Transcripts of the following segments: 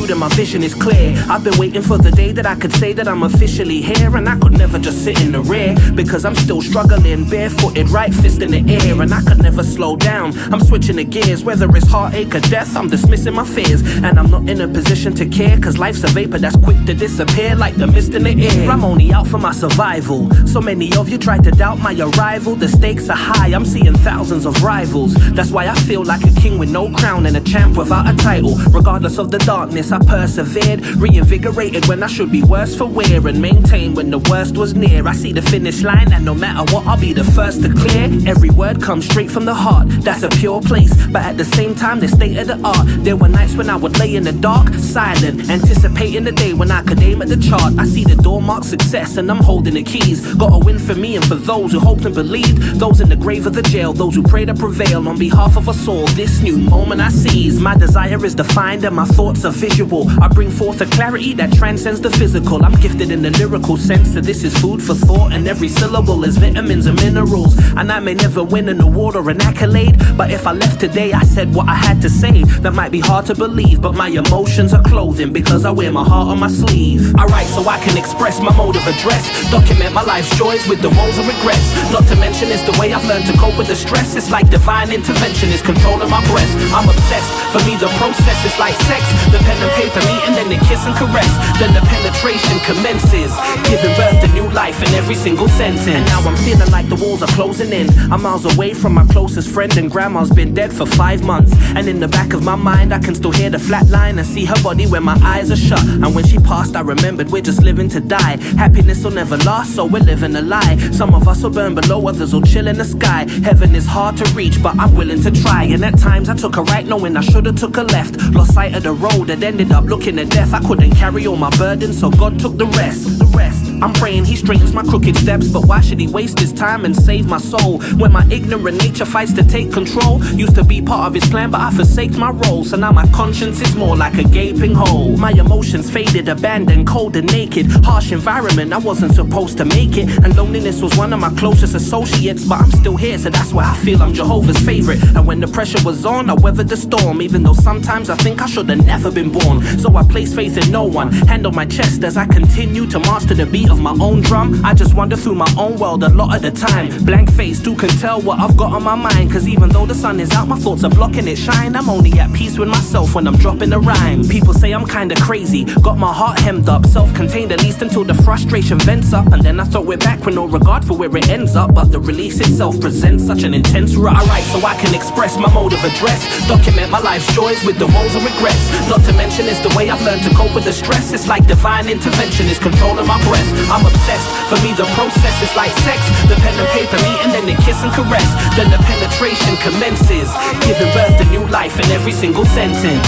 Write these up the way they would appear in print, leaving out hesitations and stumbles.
attitude and my vision is clear. I've been waiting for the day that I could say that I'm officially here, and I could never just sit in the rear, because I'm still struggling, barefooted, right fist in the air, and I could never slow down. I'm switching the gears, whether it's heartache or death, I'm dismissing my fears, and I'm not in a position to care, cause life's a vapor that's quick to disappear like the mist in the air. I'm only out for my survival. So many of you tried to doubt my arrival. The stakes are high, I'm seeing thousands of rivals. That's why I feel like a king with no crown and a champ without a title. Regardless of the darkness, I persevered, reinvigorated when I should be worse for wear, and maintained when the worst was near. I see the finish line, and no matter what, I'll be the first to clear. Every word comes straight from the heart, that's a pure place, but at the same time, the state of the art. There were nights when I would lay in the dark, silent, anticipating the day when I could aim at the chart. I see the door marked success, and I'm holding the keys. Got a win for me and for those who hoped and believed, those in the grave of the jail, those who pray to prevail. On behalf of us all, this new moment I seize. My desire is defined and my thoughts are visual. I bring forth a clarity that transcends the physical. I'm gifted in the lyrical sense, so this is food for thought, and every syllable is vitamins and minerals. And I may never win an award or an accolade, but if I left today, I said what I had to say. That might be hard to believe, but my emotions are clothing, because I wear my heart on my sleeve. I write so I can express my mode of address, document my life's joys with the woes and regrets. Not to mention it's the way I've learned to cope with the stress. It's like divine intervention is controlling my breath. I'm obsessed, for me the process is like sex. The pen and paper meet and then the kiss and caress. Then the penetration commences, giving birth to new life in every single sentence. And now I'm feeling like the walls are closing in. I'm miles away from my closest friend, and grandma's been dead for 5 months. And in the back of my mind I can still hear the flat line and see her body when my eyes are shut. And when she passed I remembered we're just living to die. Happiness will never last, so we're living a lie. Some of us will burn below, others will chill in the sky. Heaven is hard to reach, but I'm willing to try. And at times I took a right knowing I should've took a left. Lost sight of the road and ended up looking at death. I couldn't carry all my burdens, so God took the rest. I'm praying he straightens my crooked steps, but why should he waste his time and save my soul when my ignorant nature fights to take control? Used to be part of his plan, but I forsaked my role, so now my conscience is more like a gaping hole. My emotions faded, abandoned, cold and naked. Harsh environment, I wasn't supposed to make it, and loneliness was one of my closest associates. But I'm still here, so that's why I feel I'm Jehovah's favorite. And when the pressure was on, I weathered the storm, even though sometimes I think I should have never been born. So I place faith in no one, hand on my chest as I continue to march to the beat of my own drum. I just wander through my own world a lot of the time. Blank face, who can tell what I've got on my mind? Cause even though the sun is out, my thoughts are blocking its shine. I'm only at peace with myself when I'm dropping a rhyme. People say I'm kinda crazy, got my heart hemmed up, self-contained at least until the frustration vents up, and then I throw it back with no regard for where it ends up. But the release itself presents such an intense rush. I write so I can express my mode of address, document my life's joys with the woes and regrets. Not to mention it's the way I've learned to cope with the stress. It's like divine intervention is controlling my breath. I'm obsessed, for me the process is like sex. The pen and paper meet and then the kiss and caress. Then the penetration commences, giving birth to new life in every single sentence.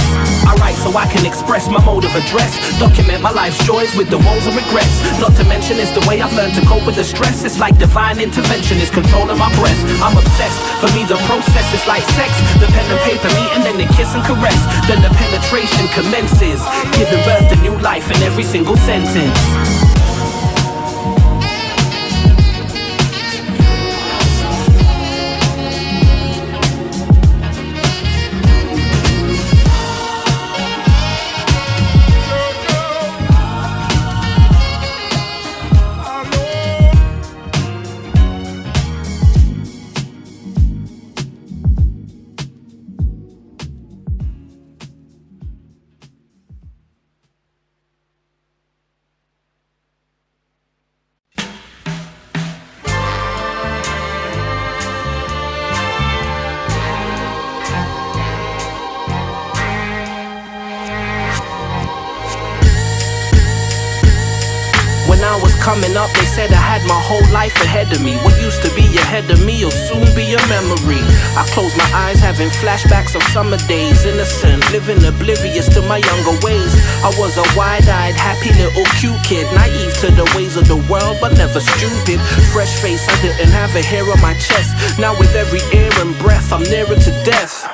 I write so I can express my mode of address, document my life's joys with the woes and regrets. Not to mention it's the way I've learned to cope with the stress. It's like divine intervention is controlling my breath. I'm obsessed, for me the process is like sex. The pen and paper meet and then the kiss and caress. Then the penetration commences, giving birth to new life in every single sentence. Coming up, they said I had my whole life ahead of me. What used to be ahead of me will soon be a memory. I close my eyes, having flashbacks of summer days. Innocent, living oblivious to my younger ways. I was a wide-eyed, happy little cute kid, naive to the ways of the world, but never stupid. Fresh face, I didn't have a hair on my chest. Now with every air and breath, I'm nearer to death.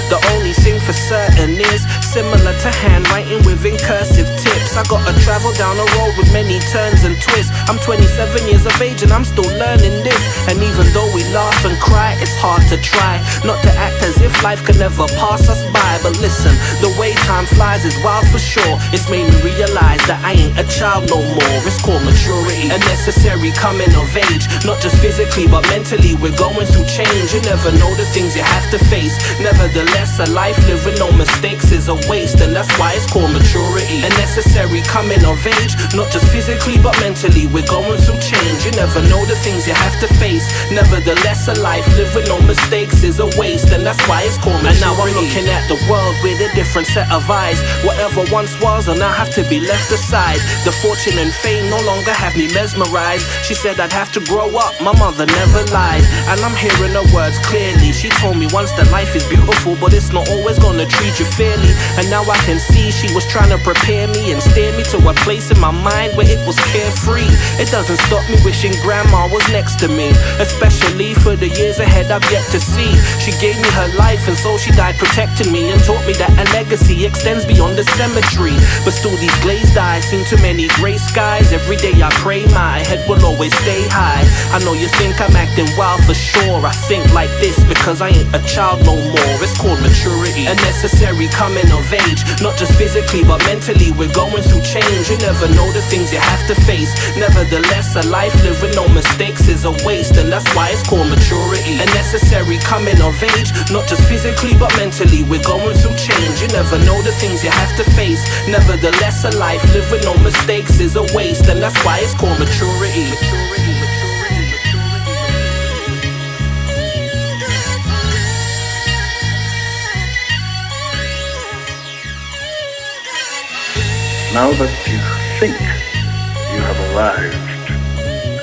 The only thing for certain is similar to handwriting with incursive tips. steps. I gotta travel down a road with many turns and twists. I'm 27 years of age and I'm still learning this. And even though we laugh and cry, it's hard to try not to act as if life can never pass us by. But listen, the way time flies is wild for sure. It's made me realize that I ain't a child no more. It's called maturity, a necessary coming of age. Not just physically but mentally, we're going through change. You never know the things you have to face. Nevertheless, a life lived with no mistakes is a waste, and that's why it's called maturity, a necessary coming of age. Not just physically but mentally, we're going through change. You never know the things you have to face. Nevertheless, a life lived with no mistakes is a waste, and that's why it's called maturity. And now I'm looking at the world with a different set of eyes. Whatever once was will now have to be left aside. The fortune and fame no longer have me mesmerized. She said I'd have to grow up, my mother never lied. And I'm hearing her words clearly. She told me once that life is beautiful, but it's not always gonna treat you fairly. And now I can see she was trying to prepare me and steer me to a place in my mind where it was carefree. It doesn't stop me wishing grandma was next to me, especially for the years ahead I've yet to see. She gave me her life and so she died protecting me, and taught me that a legacy extends beyond the cemetery. But still these glazed eyes seem too many grey skies. Every day I pray my head will always stay high. I know you think I'm acting wild for sure. I think like this because I ain't a child no more. It's called maturity, a necessary coming of age. Not just physically but mentally, we're going through change. You never know the things you have to face. Nevertheless, a life lived with no mistakes is a waste, and that's why it's called maturity, a necessary coming of age. Not just physically but mentally, we're going through change. You never know the things you have to face. Nevertheless, a life lived with no mistakes is a waste, and that's why it's called maturity. Now that you think you have arrived,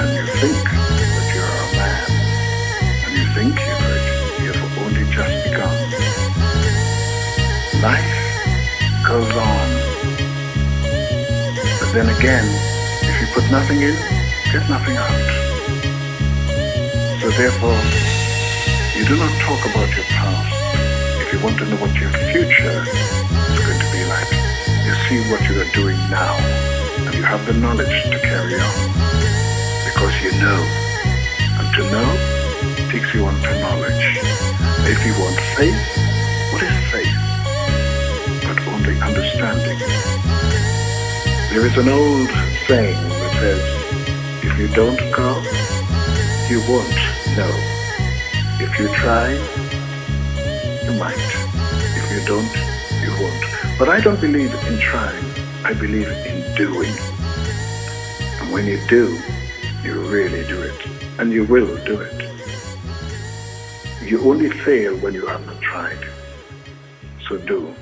and you think that you're a man, and you think you've only just begun, life goes on. But then again, if you put nothing in, get nothing out. So therefore, you do not talk about your past. If you want to know what your future is going to be like, you see what you are doing now, and you have the knowledge to carry on, because you know, and to know takes you on to knowledge. If you want faith, what is faith? But only understanding. There is an old saying that says, if you don't go, you won't know. If you try, you might. If you don't, you won't. But I don't believe in trying, I believe in doing. And when you do, you really do it. And you will do it. You only fail when you have not tried. So do.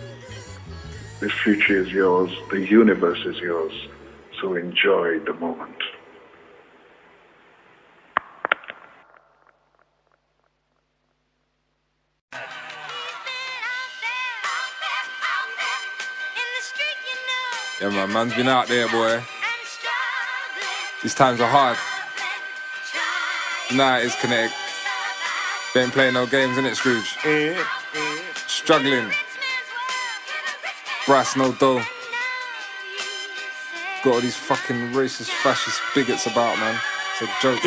This future is yours, the universe is yours. So enjoy the moment. Yeah, man, man's been out there, boy. These times are hard. Nah, it's K.I.N.E.T.I.K. They ain't playing no games, innit, Scrooge? Struggling. Brass, no dough. Got all these fucking racist, fascist bigots about, man. It's a joke.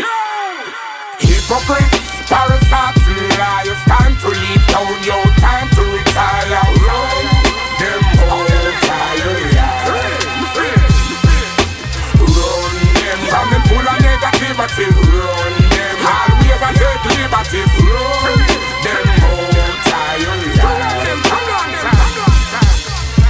Hypocrites, parasites, liars. Time to leave town, yo. Time to retire. Run them whole tire. From them full of negativity, run them. Always I take liberties, run them whole tire.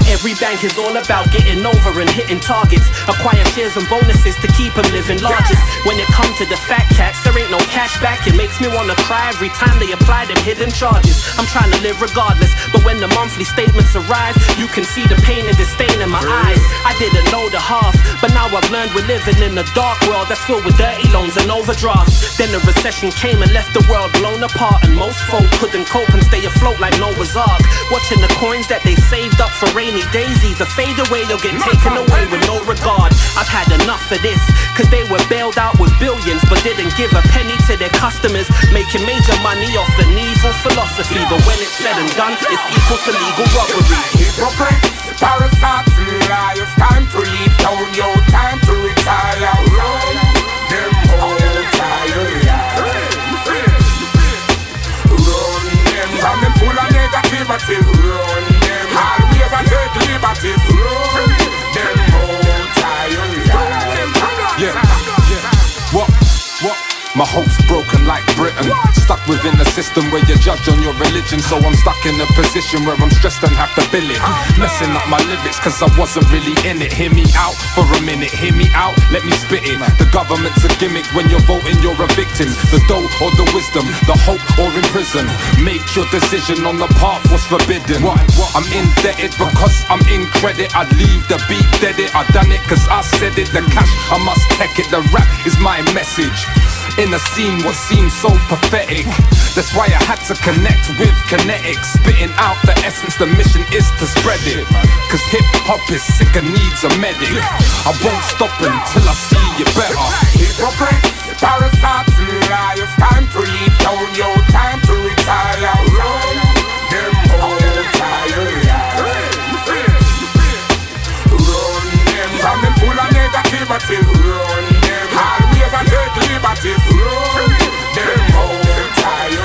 Every bank is all about getting over and hitting targets. Acquire shares and bonuses to keep them living largest. When it comes to the fat cats, there ain't no cash back. It makes me wanna cry every time they apply them hidden charges. I'm trying to live regardless, but when the monthly statements arrive, you can see the pain and disdain in my eyes. I didn't know the half, but now I've learned we're living in a dark world that's filled with dirty loans and overdrafts. Then the recession came and left the world blown apart, and most folk couldn't cope and stay afloat like Noah's Ark. Watching the coins that they saved up for rainy days either fade away or get taken away with no regard. I've had enough of this, cause they were bailed out with billions but didn't give a penny to their customers, making major money off an evil philosophy. But when it's said and done, it's equal to legal robbery. Hypocrites, parasites, liars. Time to leave broken like Britain. Stuck within a system where you're judged on your religion. So I'm stuck in a position where I'm stressed and have to bill it. Messing up my lyrics cause I wasn't really in it. Hear me out for a minute, hear me out, let me spit it. The government's a gimmick, when you're voting you're a victim. The dough or the wisdom, the hope or in prison. Make your decision on the path what's forbidden. I'm indebted because I'm in credit. I'd leave the beat deaded, I done it cause I said it. The cash, I must take it, the rap is my message. In a scene what seems so pathetic. That's why I had to connect with K.I.N.E.T.I.K. Spitting out the essence, the mission is to spread it. Cause hip-hop is sick and needs a medic. I won't stop until I see you better. Hypocrites, parasites, liars. Time to leave town, yo, time to retire. Run them whole tire. Run them from them full of negativity. Run them always and take liberties. Run them whole tire.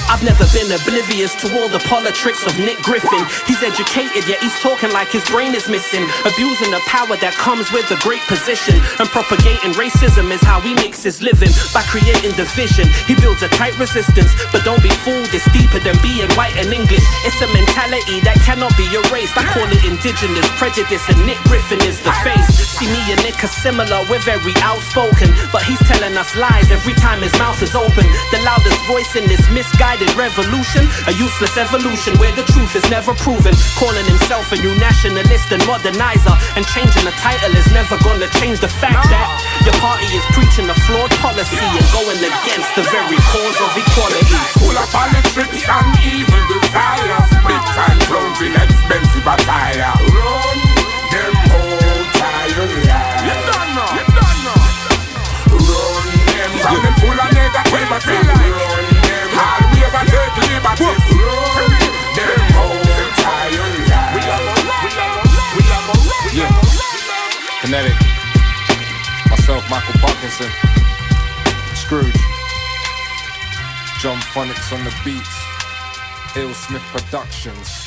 I've never been oblivious to all the politics of Nick Griffin. He's educated, yet he's talking like his brain is missing. Abusing the power that comes with a great position. And propagating racism is how he makes his living. By creating division, he builds a tight resistance. But don't be fooled, it's deeper than being white and English. It's a mentality that cannot be erased. I call it indigenous prejudice, and Nick Griffin is the face. See, me and Nick are similar, we're very outspoken. But he's telling us lies every time his mouth is open. The loudest voice in this misguided revolution, a useless evolution where the truth is never proven. Calling himself a new nationalist and modernizer, and changing the title is never gonna change the fact that your party is preaching a flawed policy and going against the very cause of equality. Full of politics and evil desires. Big time clothes in expensive attire. Run them whole tire. You done now. Run them from them full of negativity. Run them always and take liberties. Run them whole tire. Yeah, K.I.N.E.T.I.K, myself, Micall Parknsun, Scrooge, John Phonics on the beats, Smith Productions.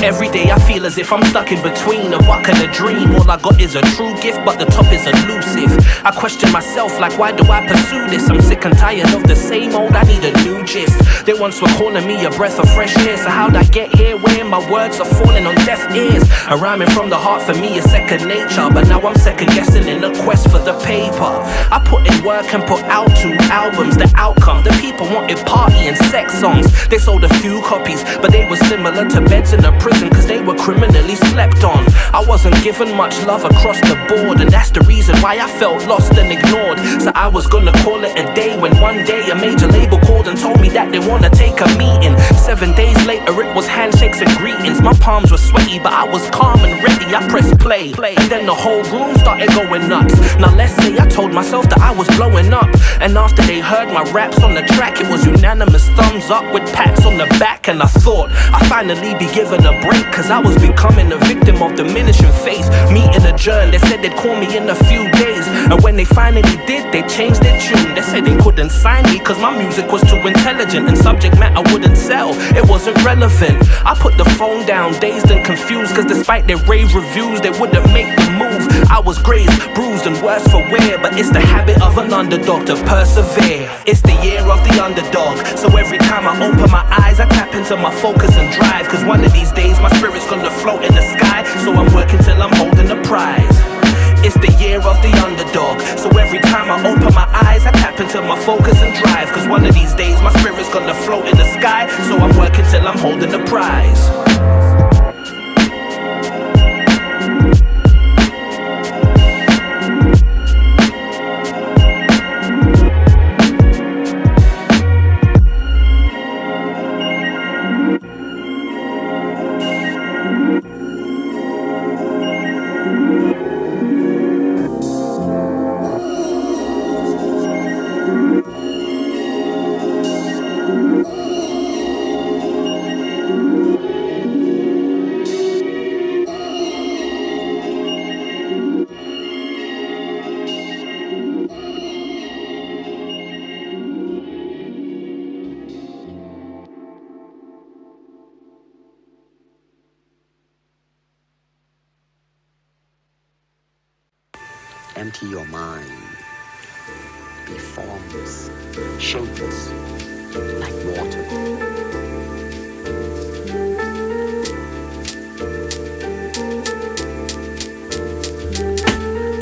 Every day I feel as if I'm stuck in between a buck and a dream. All I got is a true gift, but the top is elusive. I question myself like, why do I pursue this? I'm sick and tired of the same old, I need a new gist. They once were calling me a breath of fresh air. So how'd I get here where my words are falling on deaf ears? A rhyming from the heart for me is second nature, but now I'm second guessing in the quest for the paper. I put in work and put out 2 albums. The outcome, the people wanted party and sex songs. They sold a few copies, but they were similar to beds in a prison, cause they were criminally slept on. I wasn't given much love across the board, and that's the reason why I felt lost and ignored. So I was gonna call it a day, when one day a major label called and told me that they wanna take a meeting. 7 days later it was handshakes and greetings. My palms were sweaty but I was calm and ready. I pressed play, and then the whole room started going nuts. Now let's say I told myself that I was blowing up, and after they heard my raps on the track, it was unanimous thumbs up with pats on the back. And I thought I'd finally be given a break, cause I was becoming a victim of diminishing faith. Meeting a journal, they said they'd call me in a few days, and when they finally did, they changed their tune. They said they couldn't sign me cause my music was too intelligent and subject matter wouldn't sell, it wasn't relevant. I put the phone down, dazed and confused, cause despite their rave reviews, they wouldn't make the move. I was grazed, bruised and worse for wear, but it's the habit of an underdog to persevere. It's the year of the underdog, so every time I open my eyes, I tap into my focus and drive, cause one of these days my spirit's gonna float in the sky, so I'm working till I'm holding the prize. It's the year of the underdog, so every time I open my eyes, I tap into my focus and drive, cause one of these days my spirit's gonna float in the sky, so I'm working till I'm holding the prize. Empty your mind. Be formless, shapeless, like water.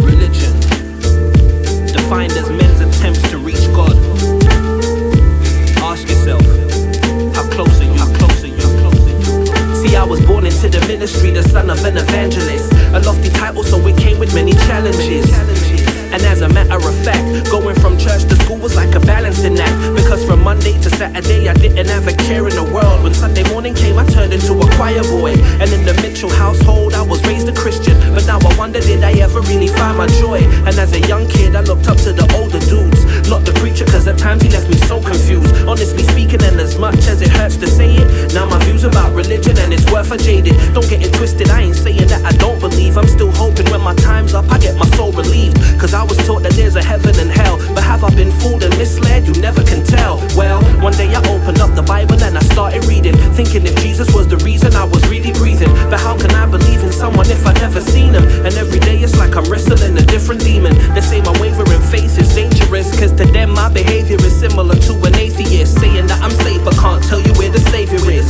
Religion, defined as men's attempts to reach God. Ask yourself, how close are you? How close are you? How close are you? See, I was born into the ministry, the son of an evangelist. A lofty title, so it came with many challenges. And as a matter of fact, going from church to school was like a balancing act. Because from Monday to Saturday I didn't have a care in the world. When Sunday morning came I turned into a choir boy. And in the Mitchell household I was raised a Christian. But now I wonder, did I ever really find my joy? And as a young kid I looked up to the older dudes, not the preacher, cause at times he left me so confused. Honestly speaking, and as much as it hurts to say it, now my views about religion and it's worth a jaded. Don't get it twisted, I ain't saying that I don't believe. I'm still hoping when my time's up I get my soul relieved. Cause I was taught that there's a heaven and hell. But have I been fooled and misled? You never can tell. Well, one day I opened up the Bible and I started reading, thinking if Jesus was the reason I was really breathing. But how can I believe in someone if I've never seen him? And every day it's like I'm wrestling a different demon. They say my wavering faith is dangerous, cause to them my behavior is similar to an atheist, saying that I'm safe but can't tell you where the Savior is.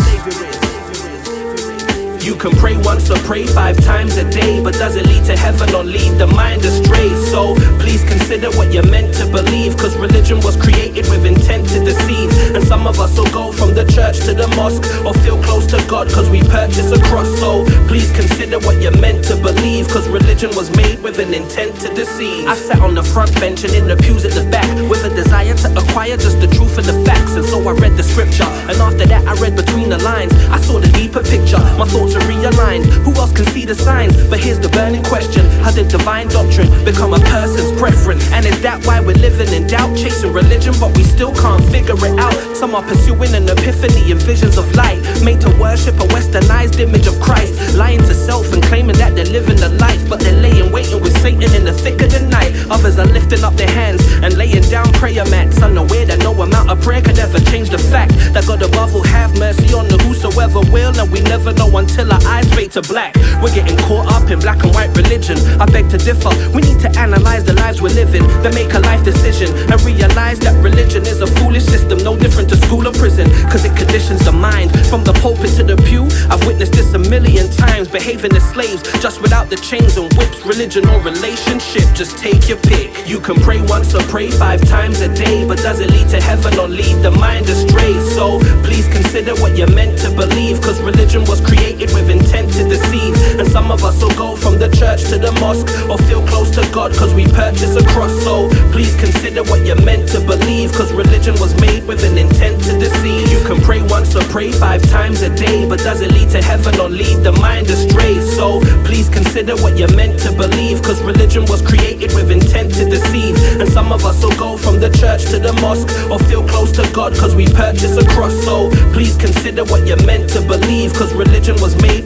You can pray once or pray 5 times a day, but does it lead to heaven or lead the mind astray? So please consider what you're meant to believe, cause religion was created with intent to deceive. And some of us will go from the church to the mosque, or feel close to God cause we purchase a cross. So please consider what you're meant to believe, cause religion was made with an intent to deceive. I sat on the front bench and in the pews at the back, with a desire to acquire just the truth and the facts. And so I read the scripture, and after that I read between the lines. I saw the deeper picture, my thoughts are realigned. Who else can see the signs? But here's the burning question, how did divine doctrine become a person's preference? And is that why we're living in doubt, chasing religion but we still can't figure it out? Some are pursuing an epiphany and visions of light, made to worship a westernized image of Christ, lying to self and claiming that they're living the life, but they're laying waiting with Satan in the thick of the night. Others are lifting up their hands and laying down prayer mats, unaware that no amount of prayer could ever change the fact that God above will have mercy on the whosoever will. And we never know until our eyes fade to black. We're getting caught up in black and white religion. I beg to differ, we need to analyze the lives we're living, then make a life decision and realize that religion is a foolish system, no different to school or prison, cause it conditions the mind. From the pulpit to the pew, I've witnessed this a million times, behaving as slaves just without the chains and whips. Religion or relationship, just take your pick. You can pray once or pray 5 times a day, but does it lead to heaven or lead the mind astray? So please consider what you're meant to believe, cause religion was created with intent to deceive. And some of us will go from the church to the mosque, or feel close to God cause we purchase a cross. So please consider what you're meant to believe, cause religion was made with an intent to deceive. You can pray once or pray 5 times a day, but does it lead to heaven or lead the mind astray? So please consider what you're meant to believe, cause religion was created with intent to deceive. And some of us will go from the church to the mosque, or feel close to God cause we purchase a cross. So please consider what you're meant to believe, cause religion was made